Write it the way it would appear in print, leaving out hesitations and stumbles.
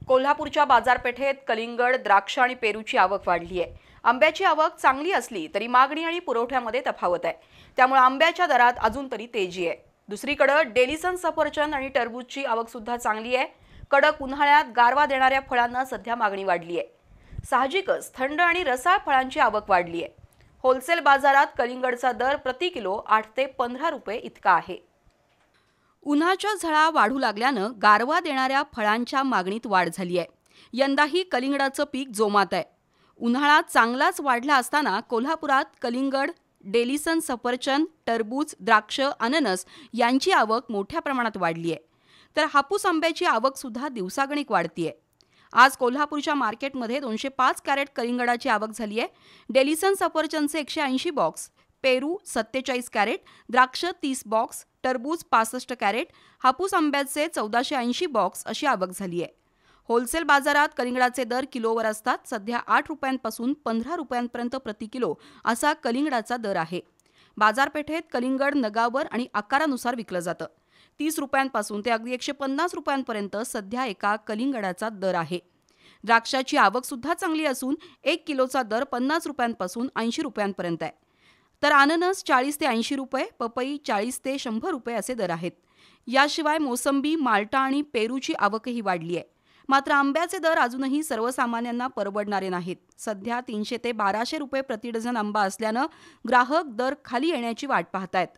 कोल्हापूरच्या बाजारपेठेत कलिंगड, द्राक्ष आणि पेरूची आवक वाढली आहे। आंब्याची आवक चांगली असली तरी मागणी आणि पुरवठ्यामध्ये तफावत आहे। त्यामुळे आंब्याच्या दरात अजून तरी तेजी आहे। दुसरीकडे डेलिसन सफरचंद आणि टरबूजची आवक सुद्धा चांगली आहे। कडक उन्हाळ्यात गारवा देणाऱ्या फळांना सध्या मागणी वाढली आहे। साहजिकच थंड आणि रसाळ फळांची आवक वाढली आहे। होलसेल बाजारात कलिंगडचा दर प्रति किलो 8 ते 15 रुपये इतका आहे। उन्हाच्या झळा वाढू लागल्यानं गारवा देणाऱ्या फळांच्या मागणीत वाढ झाली आहे। यंदाही कलिंगडाचं पीक जोमात आहे। उन्हाळा चांगलाच वाढला असताना कोल्हापुरात कलिंगड, डेलिसन सफरचंद, टरबूज, द्राक्ष, अननस यांची आवक मोठ्या प्रमाणात वाढली आहे। तर हापूस आंब्याची आवक सुद्धा दिवसागणिक वाढतीये। आज कोल्हापूरच्या मार्केटमध्ये 205 कॅरेट कलिंगडाची आवक झाली आहे। डेलिसन सफरचंदचे 180 बॉक्स, पेरू 47 कॅरेट, द्राक्ष 30 बॉक्स, टरबूज 65 कॅरेट, हापूस आंब्याचे 1480 बॉक्स अशी आवक झाली आहे। होलसेल बाजारात कलिंगडाचे दर किलोवर असतात। सध्या 8 रुपयांपासून 15 रुपयांपर्यंत प्रति किलो असा कलिंगडाचा दर आहे। बाजारपेठेत कलिंगड नगावर आणि आकारानुसार विकलं जातं। 30 रुपयांपासून ते अगदी 150 रुपयांपर्यंत सध्या एका कलिंगडाचा दर आहे। द्राक्षाची आवक सुद्धा चांगली असून 1 किलोचा दर 50 रुपयांपासून 80 रुपयांपर्यंत आहे। तर अननस 40 ते 80 रुपये, पपई 40 ते 100 रुपये असे दर आहेत। याशिवाय मोसंबी, माल्टा आणि पेरूची आवकही वाढली आहे। मात्र आंब्याचे दर अजूनही सर्वसामान्यांना परवडणारे नाहीत। सध्या 300 ते 1200 रुपये प्रति डझन आंबा असल्यानं ग्राहक दर खाली येण्याची वाट पाहतायत।